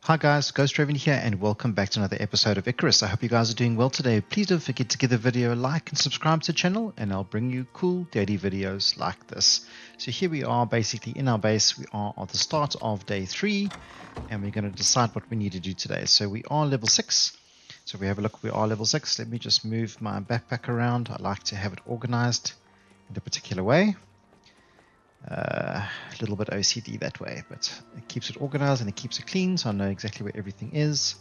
Hi guys, Ghost Raven here and welcome back to another episode of Icarus. I hope you guys are doing well today. Please don't forget to give the video a like and subscribe to the channel and I'll bring you cool daily videos like this. So here we are basically in our base. We are at the start of day 3 and we're going to decide what we need to do today. So we are level 6. So if we have a look, we are level 6. Let me just move my backpack around. I like to have it organized in a particular way. A little bit OCD that way, but it keeps it organized and it keeps it clean, so I know exactly where everything is.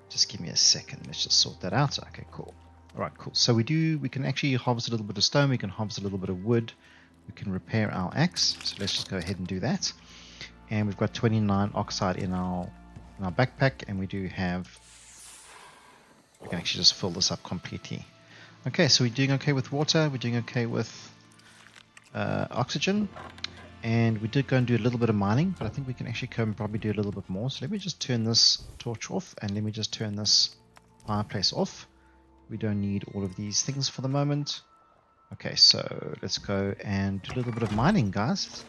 Just give me a second. Let's just sort that out. Okay, cool. All right, cool. So we can actually harvest a little bit of stone. We can harvest a little bit of wood. We can repair our axe. So let's just go ahead and do that. And we've got 29 oxide in our backpack, and we can actually just fill this up completely. Okay, so we're doing okay with water. We're doing okay with oxygen, and we did go and do a little bit of mining, but I think we can actually come and probably do a little bit more. So let me just turn this torch off and let me just turn this fireplace off. We don't need all of these things for the moment. Okay, so let's go and do a little bit of mining, guys.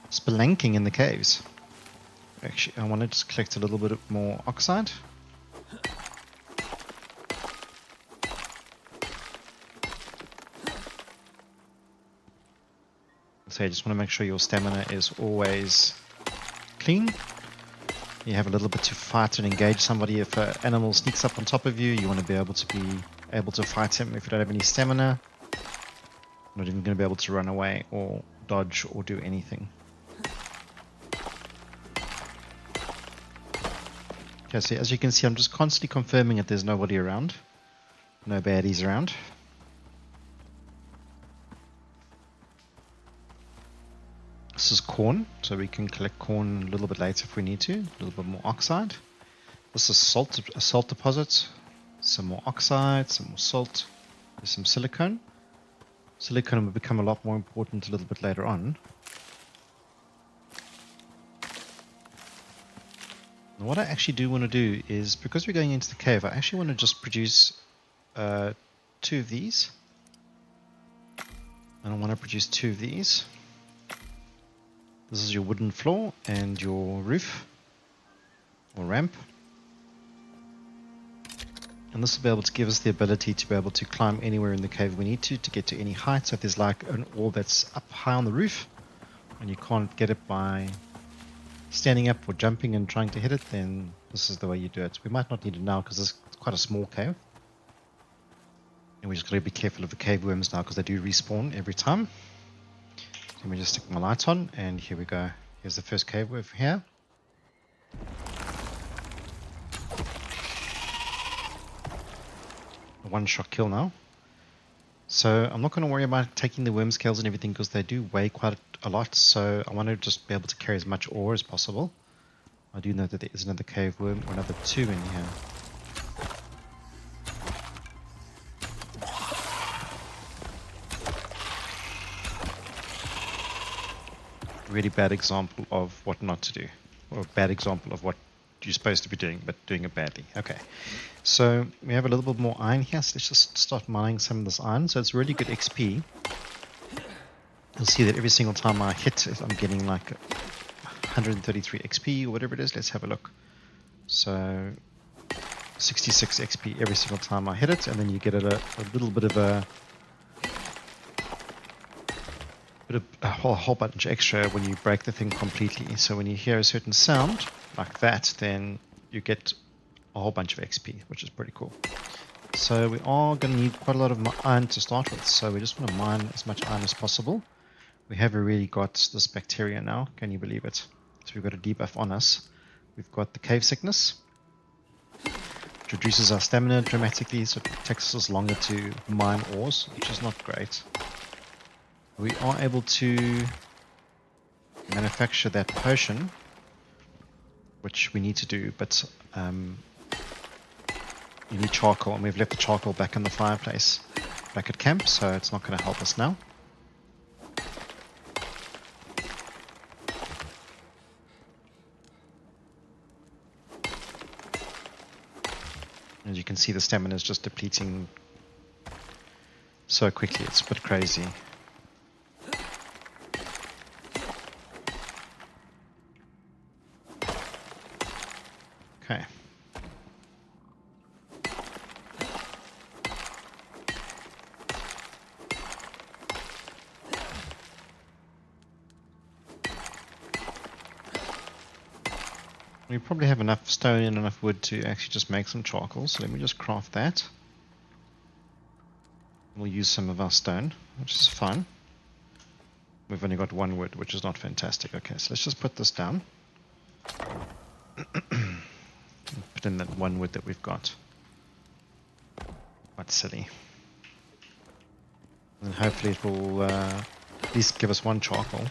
Spelunking in the caves. Actually, I want to just collect a little bit more oxide. So you just want to make sure your stamina is always clean. You have a little bit to fight and engage somebody. If an animal sneaks up on top of you, you want to be able to fight him. If you don't have any stamina, you're not even going to be able to run away or dodge or do anything. Okay, so as you can see, I'm just constantly confirming that there's nobody around. No baddies around. This is corn, so we can collect corn a little bit later if we need to. A little bit more oxide. This is salt, a salt deposit. Some more oxide, some more salt. There's some silicone. Silicone will become a lot more important a little bit later on. And what I actually do want to do is, because we're going into the cave, I actually want to just produce 2 of these. And I want to produce 2 of these. This is your wooden floor and your roof or ramp. And this will be able to give us the ability to be able to climb anywhere in the cave we need to get to any height. So if there's like an ore that's up high on the roof and you can't get it by standing up or jumping and trying to hit it, then this is the way you do it. We might not need it now because it's quite a small cave. And we just got to be careful of the cave worms now because they do respawn every time. Let me just stick my light on, and here we go. Here's the first cave worm here. A one-shot kill now. So I'm not going to worry about taking the worm scales and everything because they do weigh quite a lot. So I want to just be able to carry as much ore as possible. I do know that there is another cave worm, or another 2 in here. Really bad example of what not to do, or a bad example of what you're supposed to be doing, but doing it badly. Okay, so we have a little bit more iron here, so let's just start mining some of this iron. So it's really good XP. You'll see that every single time I hit it, I'm getting like 133 XP or whatever it is. Let's have a look. So 66 XP every single time I hit it, and then you get a little bit of a whole bunch extra when you break the thing completely. So when you hear a certain sound like that, then you get a whole bunch of XP, which is pretty cool. So we are going to need quite a lot of iron to start with, so we just want to mine as much iron as possible. We have really got this bacteria now, can you believe it? So we've got a debuff on us. We've got the cave sickness, which reduces our stamina dramatically, so it takes us longer to mine ores, which is not great. We are able to manufacture that potion, which we need to do, but you need charcoal, and we've left the charcoal back in the fireplace, back at camp, so it's not going to help us now. As you can see, the stamina is just depleting so quickly, it's a bit crazy. Okay. We probably have enough stone and enough wood to actually just make some charcoal, so let me just craft that. We'll use some of our stone, which is fine. We've only got one wood, which is not fantastic. Okay, so let's just put this down. Put in that one wood that we've got. Quite silly. And hopefully it will at least give us one charcoal.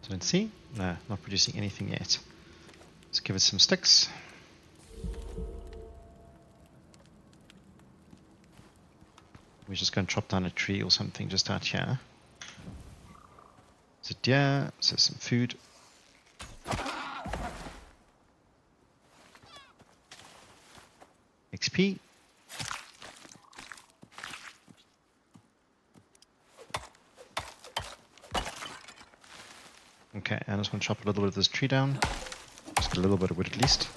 So let's see. No, not producing anything yet. Let's give it some sticks. We're just going to chop down a tree or something just out here. So deer, so some food. XP. Okay, and I just want to chop a little bit of this tree down. Just get a little bit of wood at least.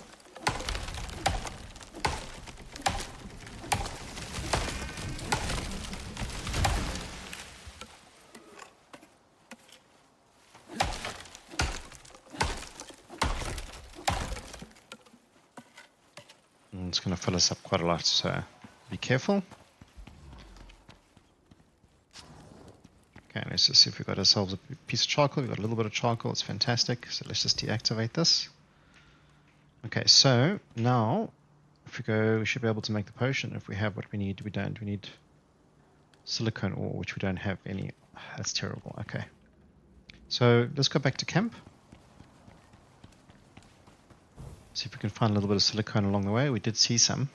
And it's going to fill us up quite a lot, so be careful. Okay, let's just see if we've got ourselves a piece of charcoal. We've got a little bit of charcoal, it's fantastic. So let's just deactivate this. Okay, so now if we go, we should be able to make the potion if we have what we need. We don't. We need silicone ore, which we don't have any. That's terrible. Okay. So let's go back to camp. See if we can find a little bit of silicone along the way. We did see some.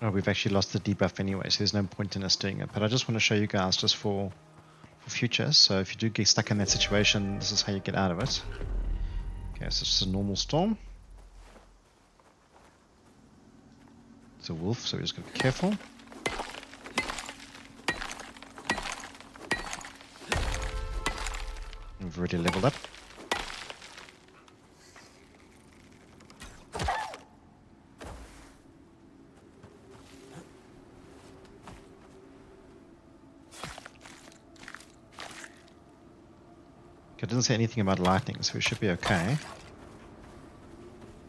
Oh, we've actually lost the debuff anyway, so there's no point in us doing it. But I just want to show you guys just for future. So if you do get stuck in that situation, this is how you get out of it. Okay, so it's just a normal storm. It's a wolf, so we're just going to be careful. We've already leveled up. It didn't say anything about lightning, so we should be okay.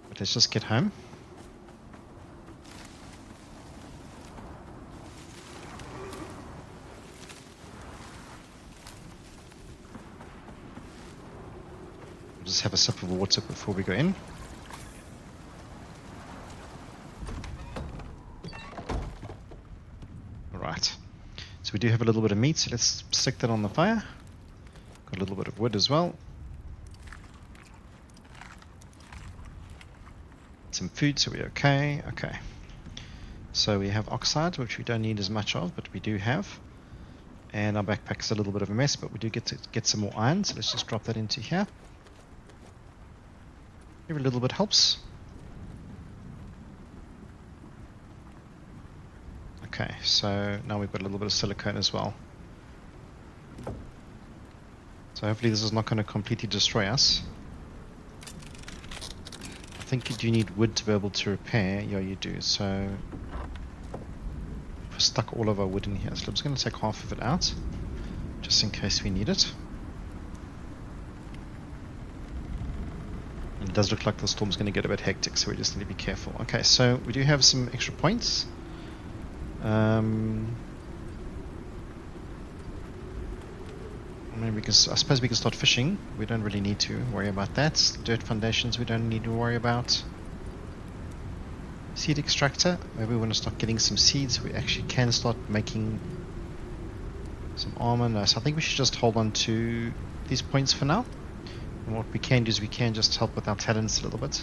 But let's just get home. We'll just have a sip of water before we go in. Alright. So we do have a little bit of meat, so let's stick that on the fire. Got a little bit of wood as well. Some food, so we're okay. Okay. So we have oxide, which we don't need as much of, but we do have. And our backpack's a little bit of a mess, but we do get to get some more iron, so let's just drop that into here. Every little bit helps. Okay, so now we've got a little bit of silicone as well. So hopefully this is not going to completely destroy us. I think you do need wood to be able to repair. Yeah, you do. So we've stuck all of our wood in here. So I'm just going to take half of it out, just in case we need it. And it does look like the storm's going to get a bit hectic, so we just need to be careful. Okay, so we do have some extra points. I mean, I suppose we can start fishing. We don't really need to worry about that. Dirt foundations we don't need to worry about. Seed extractor. Maybe we want to start getting some seeds. We actually can start making some armor. No, so I think we should just hold on to these points for now. And what we can do is we can just help with our talents a little bit.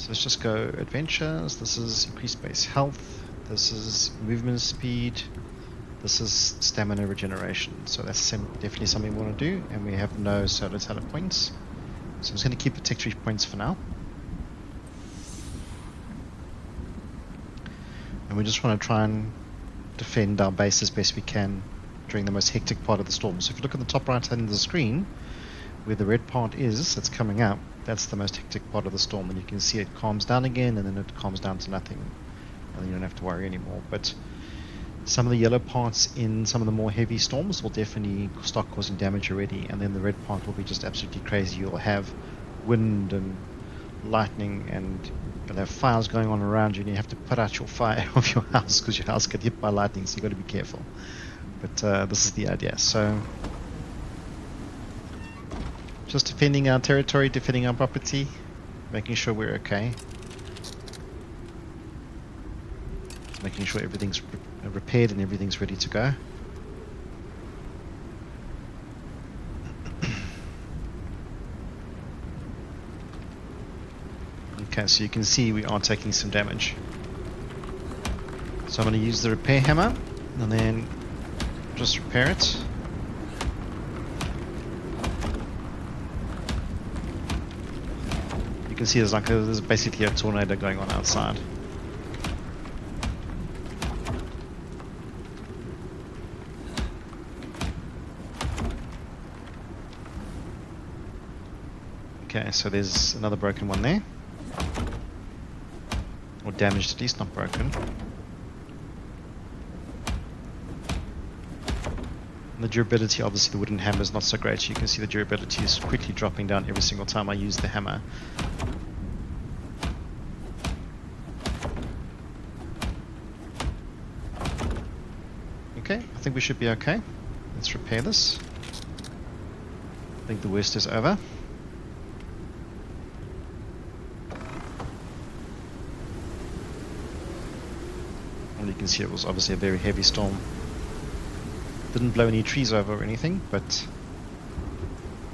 So let's just go adventures. This is increased base health. This is movement speed. This is stamina regeneration. So that's definitely something we want to do. And we have no solar talent points. So I'm just going to keep the tech tree points for now. And we just want to try and defend our base as best we can during the most hectic part of the storm. So if you look at the top right hand of the screen, where the red part is that's coming up, that's the most hectic part of the storm, and you can see it calms down again, and then it calms down to nothing, and then you don't have to worry anymore. But some of the yellow parts in some of the more heavy storms will definitely start causing damage already, and then the red part will be just absolutely crazy. You'll have wind and lightning, and you'll have fires going on around you, and you have to put out your fire of your house because your house got hit by lightning, so you've got to be careful. But this is the idea. So just defending our territory, defending our property, making sure we're okay. Making sure everything's repaired and everything's ready to go. Okay, so you can see we are taking some damage. So I'm going to use the repair hammer and then just repair it. You can see there's basically a tornado going on outside. Okay, so there's another broken one there. Or damaged at least, not broken. And the durability, obviously the wooden hammer is not so great. You can see the durability is quickly dropping down every single time I use the hammer. Okay, I think we should be okay. Let's repair this. I think the worst is over. And you can see it was obviously a very heavy storm. Didn't blow any trees over or anything, but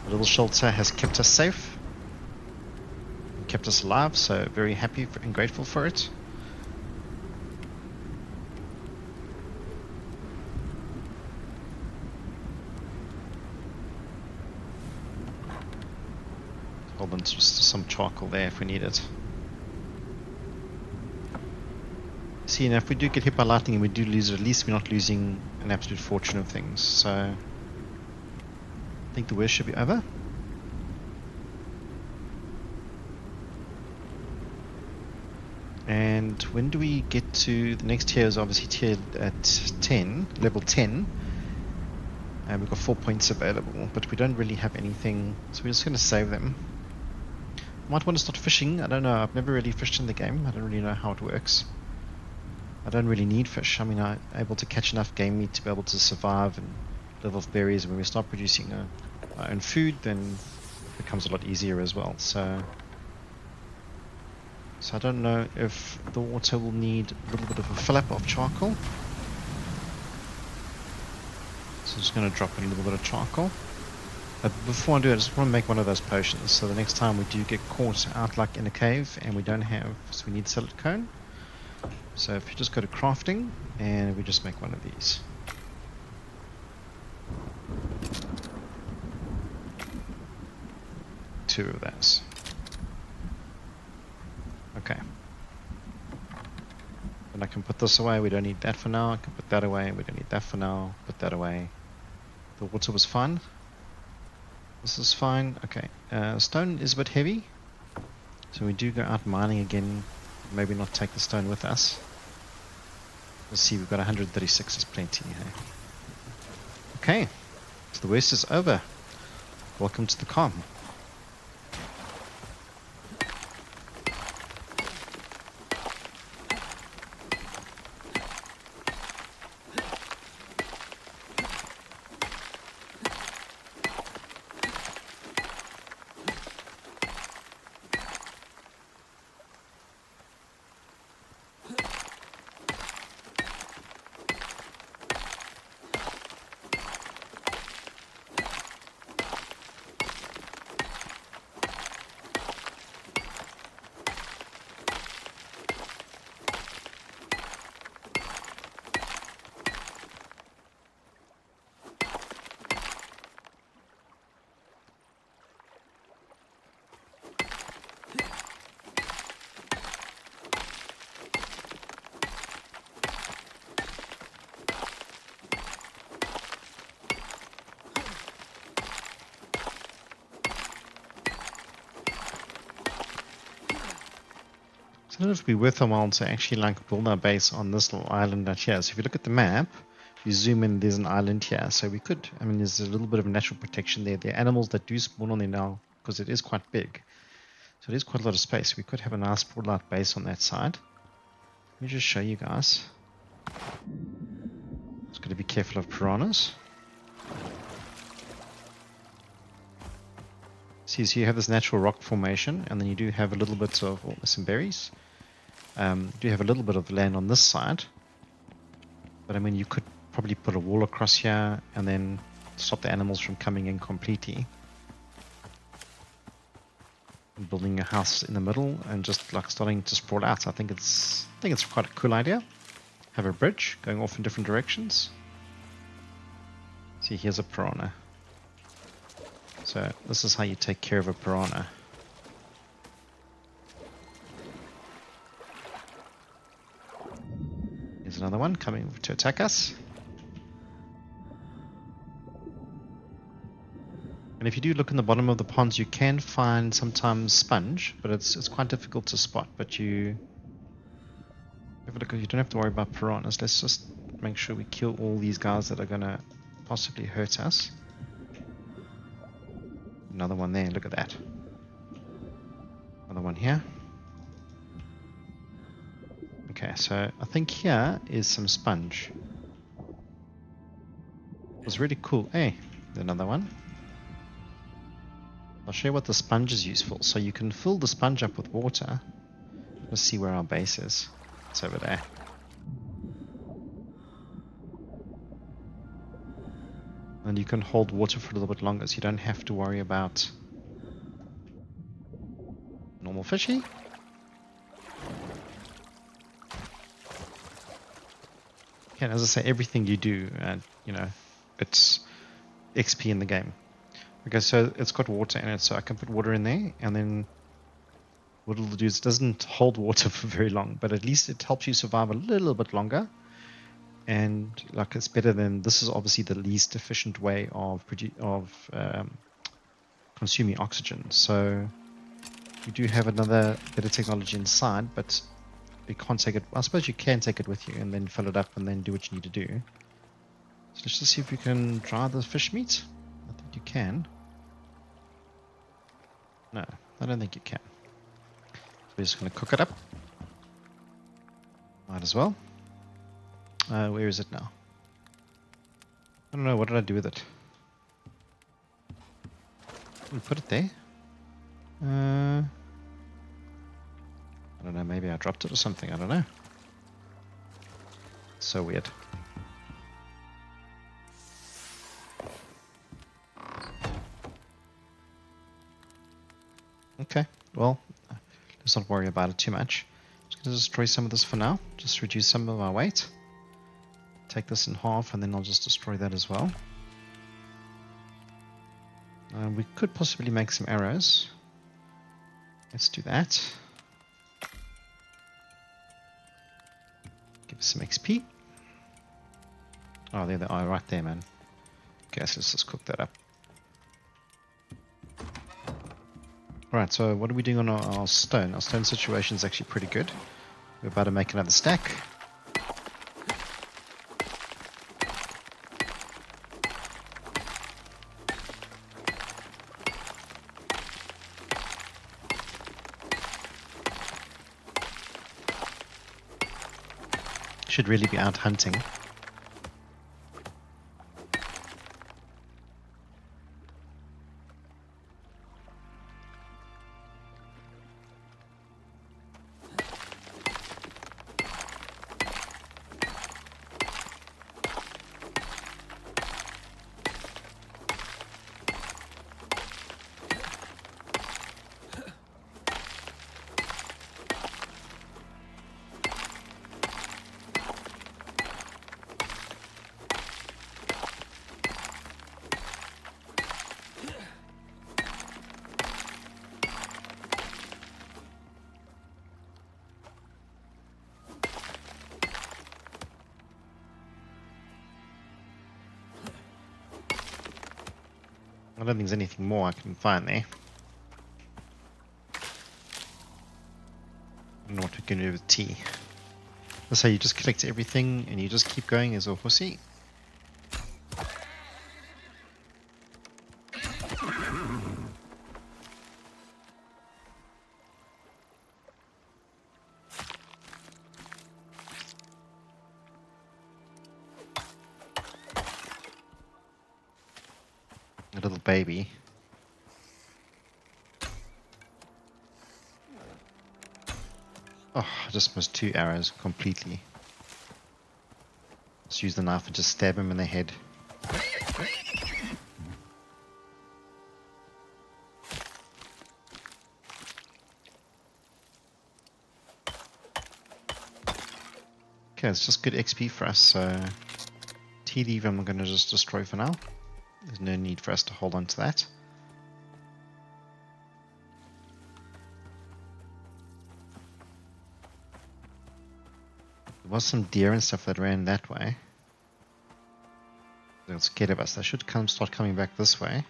the little shelter has kept us safe, kept us alive, so very happy and grateful for it. Hold on, just some charcoal there if we need it. See, now if we do get hit by lightning and we do lose it, at least we're not losing an absolute fortune of things. So I think the worst should be over. And when do we get to the next tier? Is obviously tiered at 10, level 10. And we've got 4 points available, but we don't really have anything, so we're just going to save them. Might want to start fishing. I don't know. I've never really fished in the game. I don't really know how it works. I don't really need fish. I mean, I'm able to catch enough game meat to be able to survive and live off berries. When we start producing our own food, then it becomes a lot easier as well. So I don't know if the water will need a little bit of a fill-up of charcoal. So I'm just going to drop in a little bit of charcoal. But before I do it, I just want to make one of those potions. So the next time we do get caught out like in a cave and we don't have, so we need silicone. So if you just go to crafting and we just make one of these. Two of those. Okay. And I can put this away, we don't need that for now. I can put that away, we don't need that for now. Put that away. The water was fine. This is fine. Okay. Stone is a bit heavy. So we do go out mining again. Maybe not take the stone with us. Let's see, we've got 136, is plenty. Hey? Okay, so the worst is over. Welcome to the calm. So I don't know if it'd be worth a while to actually like build our base on this little island out here. So if you look at the map, you zoom in, there's an island here. So we could, I mean, there's a little bit of natural protection there. There are animals that do spawn on there now because it is quite big. So it is quite a lot of space. We could have a nice sprawled out base on that side. Let me just show you guys. Just got to be careful of piranhas. See, so you have this natural rock formation, and then you do have a little bit of some berries. You do have a little bit of land on this side, but I mean, you could probably put a wall across here and then stop the animals from coming in completely. And building a house in the middle and just like starting to sprawl out. I think it's quite a cool idea. Have a bridge going off in different directions. See, here's a piranha. So this is how you take care of a piranha. Here's another one coming to attack us. And if you do look in the bottom of the ponds, you can find sometimes sponge, but it's quite difficult to spot. But you have a look, you don't have to worry about piranhas. Let's just make sure we kill all these guys that are gonna possibly hurt us. Another one there, look at that. Another one here. Okay, so I think here is some sponge. It was really cool. Hey, another one. I'll show you what the sponge is used for. So you can fill the sponge up with water. Let's see where our base is. It's over there. And you can hold water for a little bit longer, so you don't have to worry about normal fishy. And as I say, everything you do, you know, it's XP in the game. Okay, so it's got water in it, so I can put water in there, and then what it'll do is it doesn't hold water for very long, but at least it helps you survive a little bit longer. And like it's better than, this is obviously the least efficient way of consuming oxygen. So you do have another better technology inside, but you can't take it. I suppose you can take it with you and then fill it up and then do what you need to do. So let's just see if we can dry the fish meat. I think you can. No, I don't think you can. So we're just going to cook it up. Might as well. Where is it now? I don't know, what did I do with it? Put it there. I don't know, maybe I dropped it or something, I don't know. So weird. Okay, well, let's not worry about it too much. Just going to destroy some of this for now. Just reduce some of our weight. Take this in half and then I'll just destroy that as well. We could possibly make some arrows. Let's do that. Give us some XP. Oh, there they are, right there, man. Okay, so let's just cook that up. Alright, so what are we doing on our stone? Our stone situation is actually pretty good. We're about to make another stack. Should really be out hunting. I don't think there's anything more I can find there. I don't know what we're going to do with T. That's how you just collect everything and you just keep going as a horsey. A little baby. Oh, I just missed 2 arrows completely. Just use the knife and just stab him in the head. Okay, it's just good XP for us, so T leave I'm going to just destroy for now. There's no need for us to hold on to that. There was some deer and stuff that ran that way. They're scared of us. They should start coming back this way.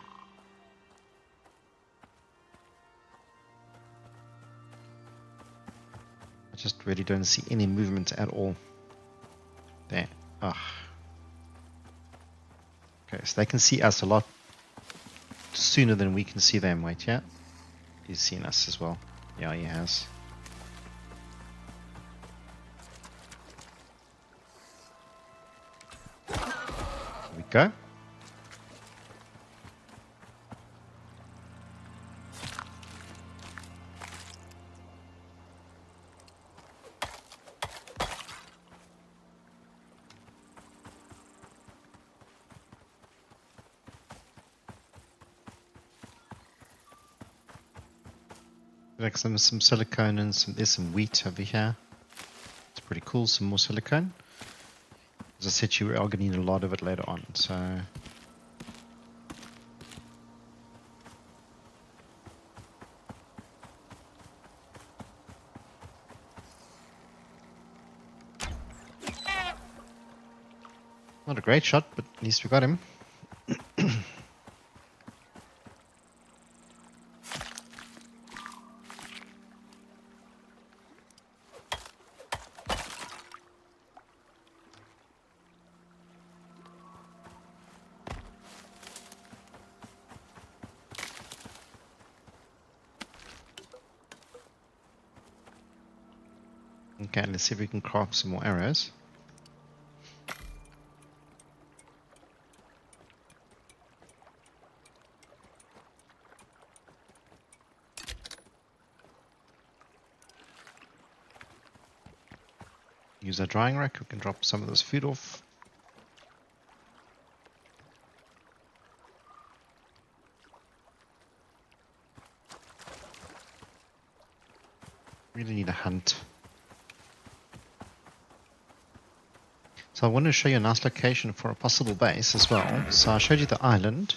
I just really don't see any movement at all. There. Ah. Okay, so they can see us a lot sooner than we can see them. Wait, yeah? He's seen us as well. Yeah, he has. There we go. Like some silicone and there's some wheat over here. It's pretty cool. Some more silicone. As I said, you are going to need a lot of it later on. So not a great shot, but at least we got him. Okay, let's see if we can craft some more arrows. Use our drying rack. We can drop some of this food off. Really need a hunt. So I want to show you a nice location for a possible base as well. So I showed you the island,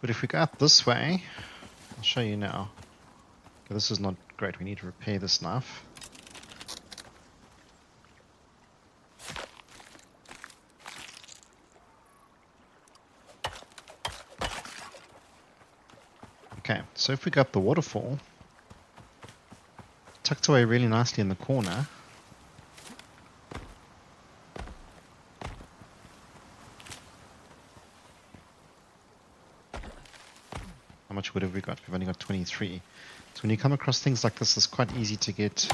but if we go up this way, I'll show you now. Okay, this is not great. We need to repair this knife. Okay, so if we go up the waterfall, tucked away really nicely in the corner. How much wood have we got? We've only got 23. So when you come across things like this, it's quite easy to get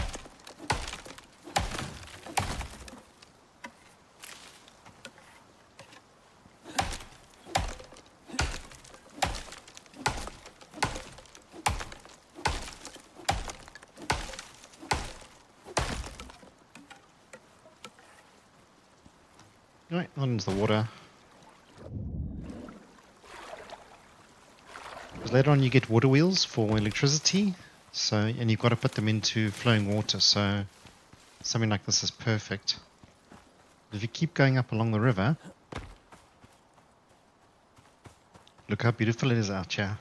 right on into the water. Because later on you get water wheels for electricity, so and you've got to put them into flowing water, so something like this is perfect. If you keep going up along the river, look how beautiful it is out here.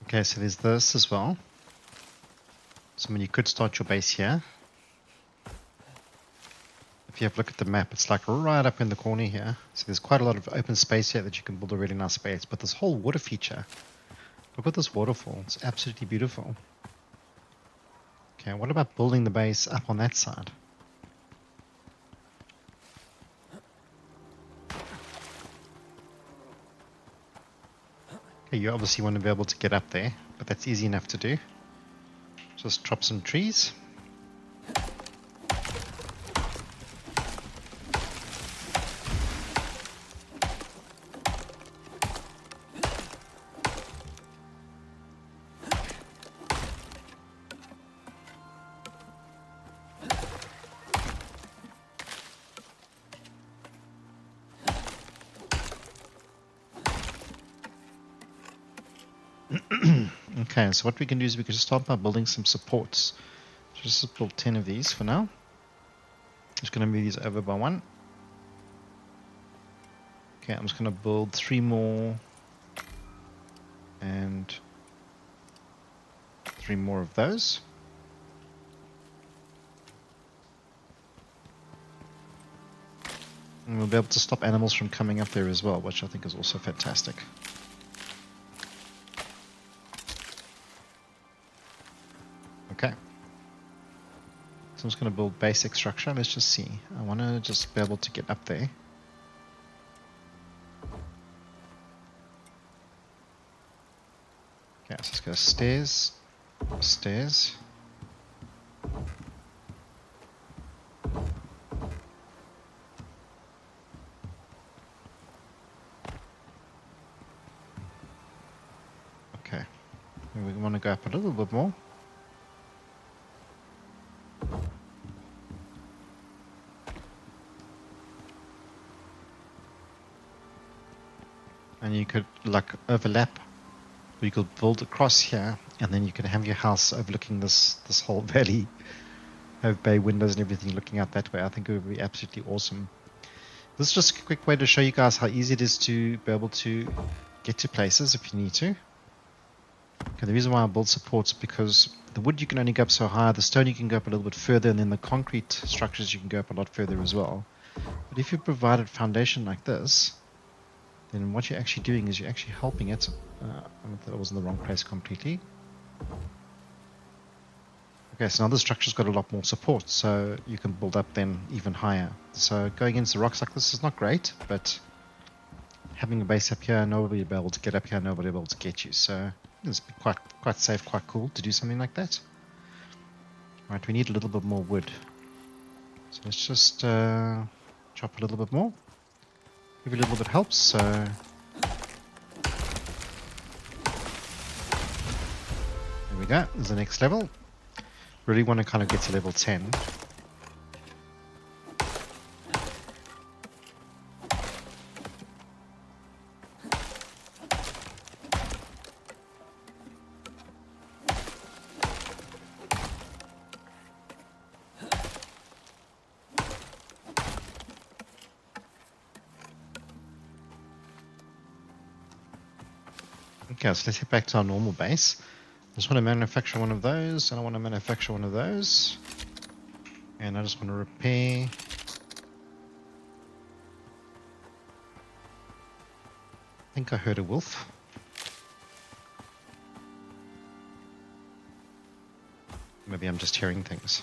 Okay, so there's this as well. So I mean, you could start your base here. if you have a look at the map, it's like right up in the corner here. So there's quite a lot of open space here that you can build a really nice base. But this whole water feature, look at this waterfall. It's absolutely beautiful. Okay, what about building the base up on that side? Okay, you obviously want to be able to get up there, but that's easy enough to do. Just chop some trees. Okay, so what we can do is we can just start by building some supports. Just build 10 of these for now. Just going to move these over by one. Okay, I'm just going to build 3 more and 3 more of those. And we'll be able to stop animals from coming up there as well, which I think is also fantastic. Okay. So I'm just going to build basic structure. Let's just see. I want to just be able to get up there. Okay, so let's go stairs, stairs. Okay, we want to go up a little bit more. And you could like overlap, or you could build across here, and then you can have your house overlooking this whole valley, have bay windows and everything looking out that way. I think it would be absolutely awesome. This is just a quick way to show you guys how easy it is to be able to get to places if you need to. Okay, the reason why I build supports is because the wood you can only go up so high, the stone you can go up a little bit further, and then the concrete structures you can go up a lot further as well. But if you provide a foundation like this, then what you're actually doing is you're actually helping it. I thought I was in the wrong place completely. Okay, so now the structure's got a lot more support, so you can build up then even higher. So going against the rocks like this is not great, but having a base up here, nobody will be able to get up here, nobody will be able to get you. So it's quite safe, quite cool to do something like that. Right, we need a little bit more wood. So let's just chop a little bit more. Every little bit helps, so there we go, there's the next level. Really want to kind of get to level 10. Okay, so let's head back to our normal base. I just want to manufacture one of those, and I want to manufacture one of those. And I just want to repair. I think I heard a wolf. Maybe I'm just hearing things.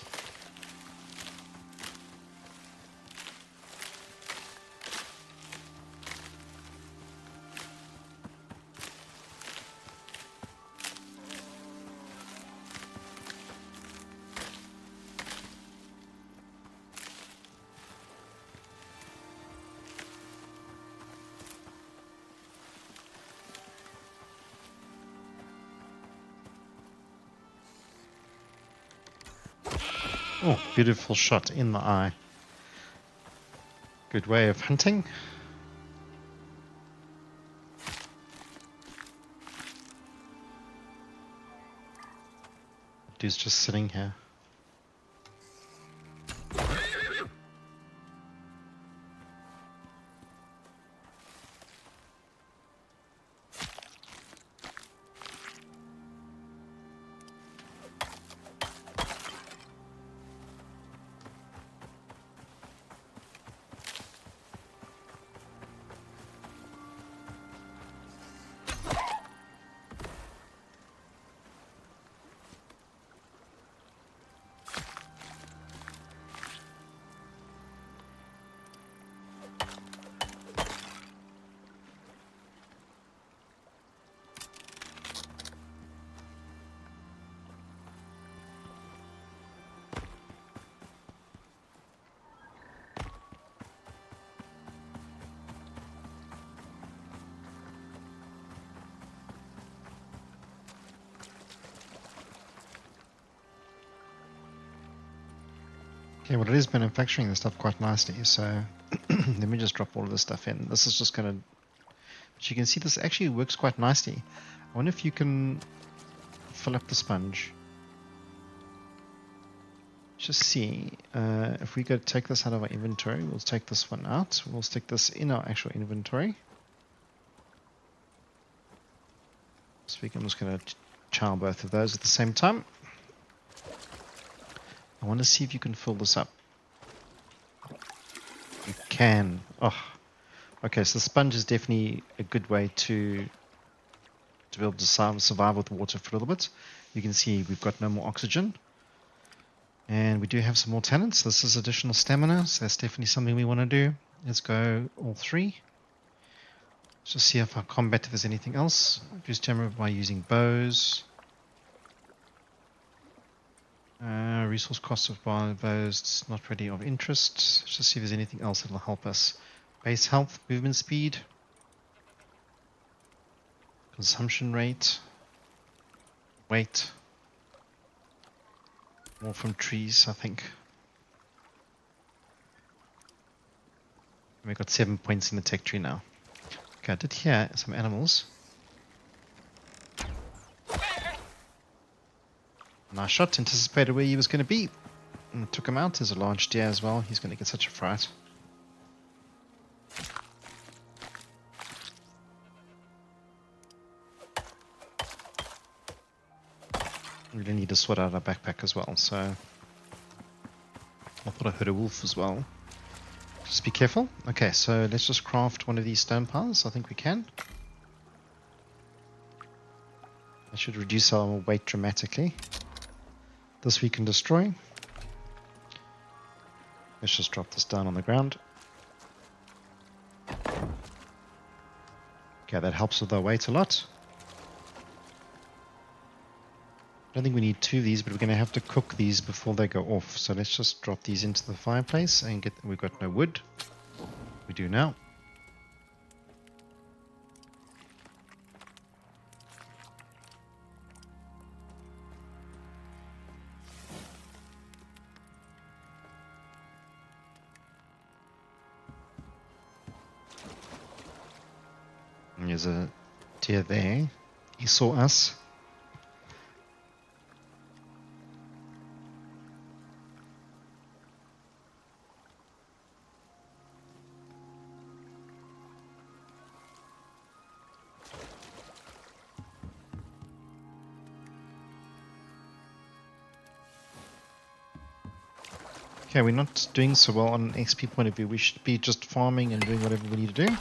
Oh, beautiful shot in the eye. Good way of hunting. Dude's just sitting here. Okay, well, it is manufacturing the stuff quite nicely, so let me just drop all of this stuff in. This is just going to, but you can see this actually works quite nicely. I wonder if you can fill up the sponge. Just see, if we go take this out of our inventory, we'll take this one out. We'll stick this in our actual inventory. So I'm just going to chow both of those at the same time. I want to see if you can fill this up. You can. Oh, okay. So the sponge is definitely a good way to be able to survive with water for a little bit. You can see we've got no more oxygen, and we do have some more talents. This is additional stamina, so that's definitely something we want to do. Let's go all three. Let's just see if our combat, if there's anything else. Boost stamina by using bows. Resource cost of bows, it's not really of interest. Let's just see if there's anything else that will help us. Base health, movement speed, consumption rate, weight, more from trees, I think. We've got 7 points in the tech tree now. Okay, I did hear some animals. Nice shot, anticipated where he was going to be. And took him out. There's a large deer as well. He's going to get such a fright. We really need to sort out our backpack as well, so I thought I heard a wolf as well. Just be careful. Okay, so let's just craft one of these stone piles. I think we can. That should reduce our weight dramatically. This we can destroy. Let's just drop this down on the ground. Okay, that helps with our weight a lot. I don't think we need 2 of these, but we're going to have to cook these before they go off. So let's just drop these into the fireplace and get. We've got no wood. We do now. And there's a deer there. He saw us. Okay, we're not doing so well on an XP point of view. We should be just farming and doing whatever we need to do.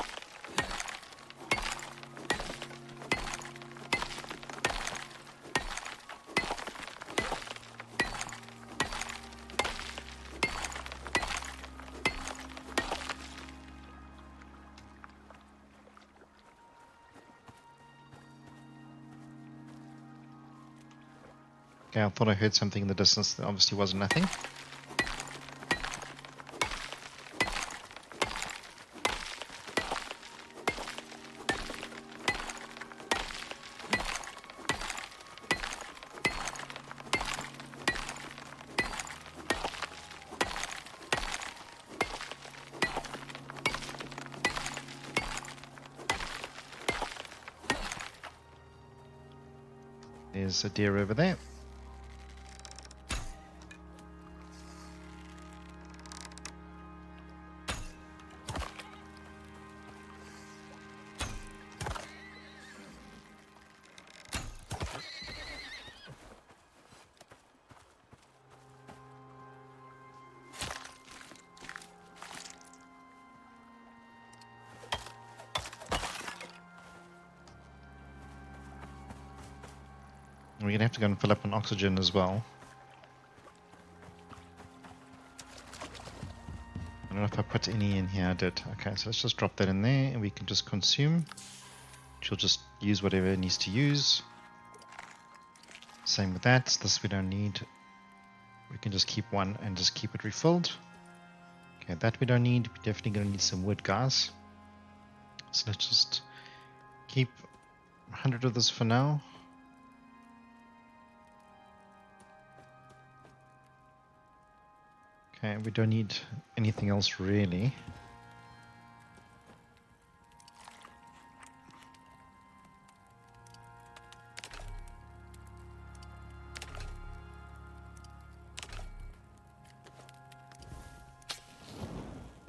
Okay, I thought I heard something in the distance. There obviously wasn't nothing. There's a deer over there. We're going to have to go and fill up on oxygen as well. I don't know if I put any in here. I did. Okay, so let's just drop that in there and we can just consume. She'll just use whatever it needs to use. Same with that. This we don't need. We can just keep one and just keep it refilled. Okay, that we don't need. We're definitely going to need some wood, guys. So let's just keep 100 of this for now. Okay, we don't need anything else really.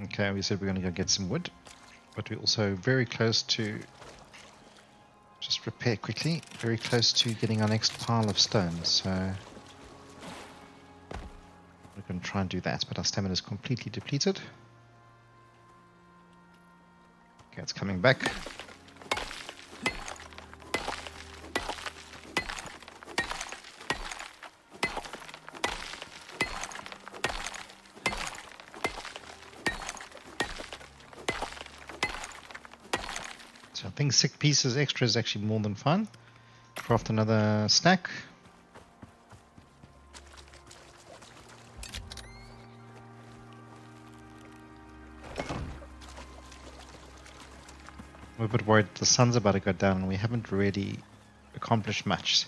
Okay, we said we're going to go get some wood, but we're also very close to, just repair quickly, very close to getting our next pile of stones, so we're going to try and do that, but our stamina is completely depleted. Okay, it's coming back. So I think 6 pieces extra is actually more than fine. Craft another stack. We're a bit worried the sun's about to go down and we haven't really accomplished much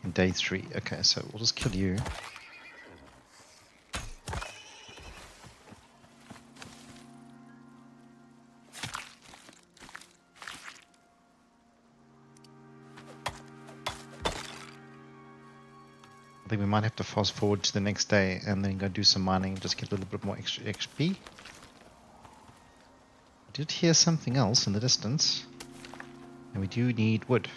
in day 3. Okay, so we'll just kill you. I think we might have to fast forward to the next day and then go do some mining and just get a little bit more extra XP. I did hear something else in the distance, and we do need wood.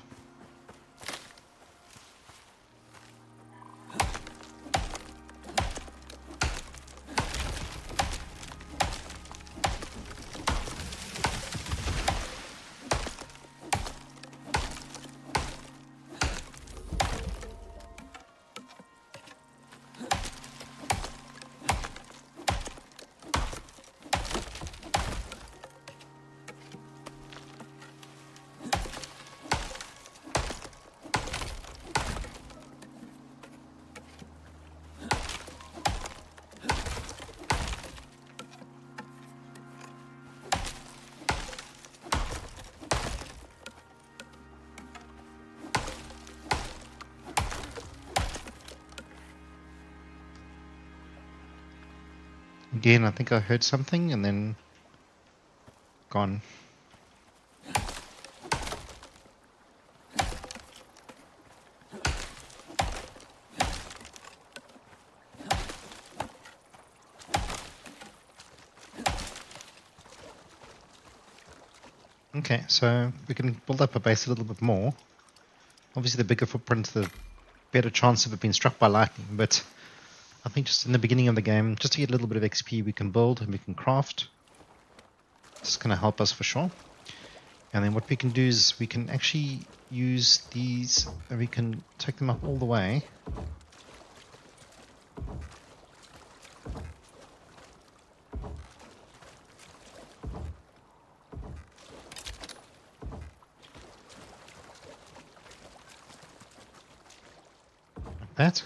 Again, I think I heard something and then gone. Okay, so we can build up a base a little bit more. Obviously the bigger footprint, the better chance of it being struck by lightning, but I think just in the beginning of the game, just to get a little bit of XP, we can build and we can craft. It's going to help us for sure. And then what we can do is we can actually use these, and we can take them up all the way. Like that.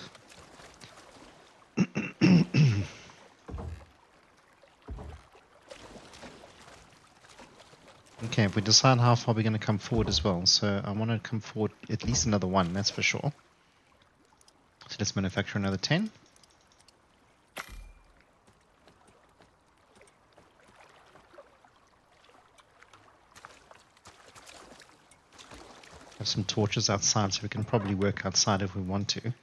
Okay, we decide how far we're going to come forward as well. So I want to come forward at least another 1, that's for sure. So let's manufacture another 10. Have some torches outside so we can probably work outside if we want to.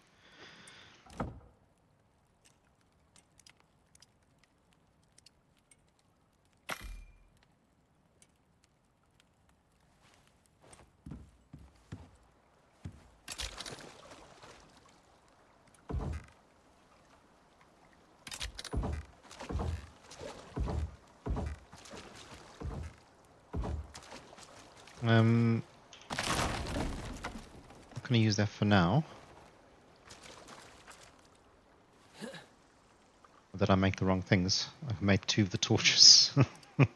I'm going to use that for now. That I make the wrong things. I've made 2 of the torches. I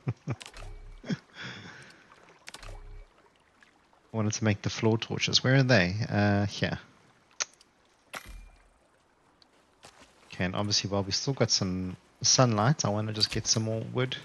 wanted to make the floor torches. Where are they? Here. Okay, and obviously while we still got some sunlight, I want to just get some more wood.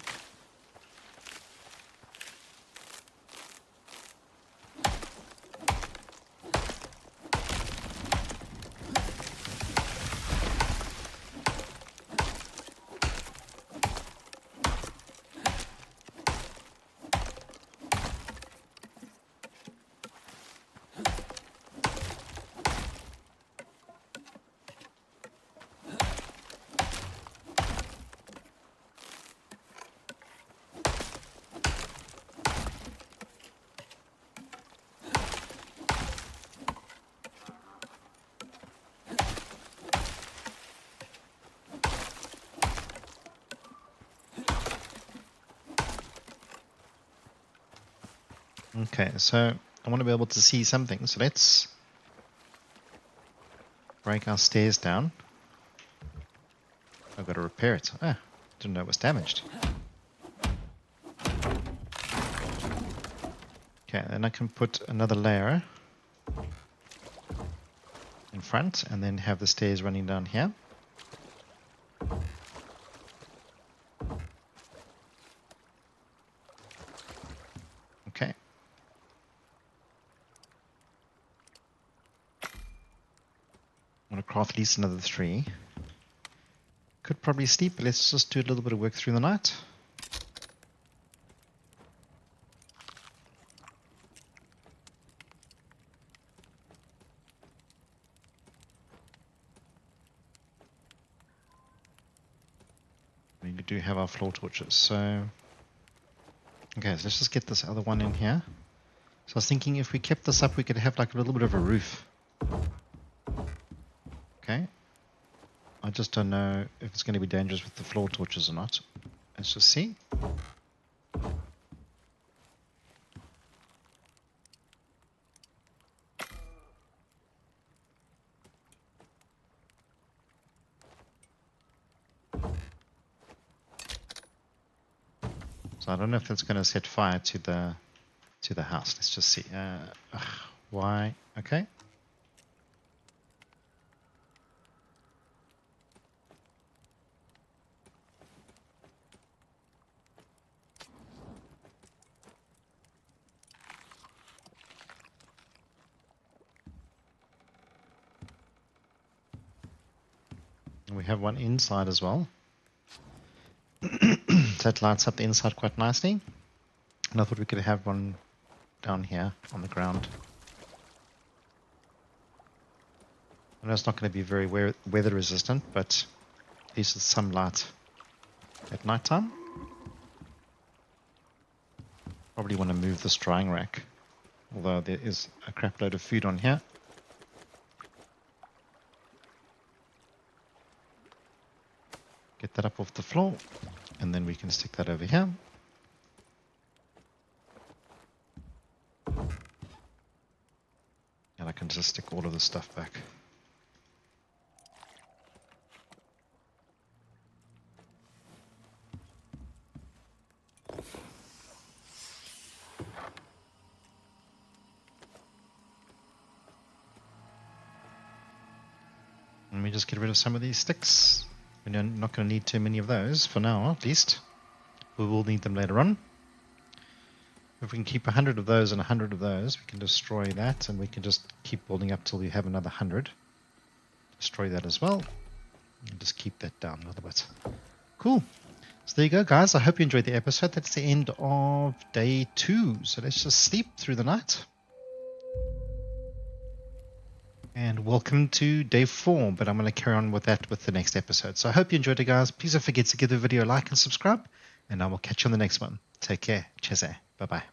Okay, so I want to be able to see something. So let's break our stairs down. I've got to repair it. Ah, didn't know it was damaged. Okay, then I can put another layer in front and then have the stairs running down here. Okay. I'm going to craft at least another 3. Could probably sleep, but let's just do a little bit of work through the night. We do have our floor torches, so... Okay, so let's just get this other one in here. So I was thinking if we kept this up, we could have like a little bit of a roof. Okay. I just don't know if it's going to be dangerous with the floor torches or not. Let's just see. So I don't know if that's going to set fire to the house. Let's just see. Why? Okay. And we have one inside as well. So that lights up the inside quite nicely. And I thought we could have one down here on the ground. I know it's not going to be very weather resistant, but at least with some light at night time. Probably want to move this drying rack, although there is a crap load of food on here. Get that up off the floor, and then we can stick that over here. And I can just stick all of this stuff back. Let me just get rid of some of these sticks. We're not going to need too many of those for now, at least. We will need them later on. If we can keep 100 of those and 100 of those, we can destroy that, and we can just keep building up till we have another 100. Destroy that as well. And just keep that down a little bit. Cool. So there you go, guys. I hope you enjoyed the episode. That's the end of day 2. So let's just sleep through the night. And welcome to day 4, but I'm going to carry on with that with the next episode. So I hope you enjoyed it, guys. Please don't forget to give the video a like and subscribe, and I will catch you on the next one. Take care. Cheers. Bye-bye.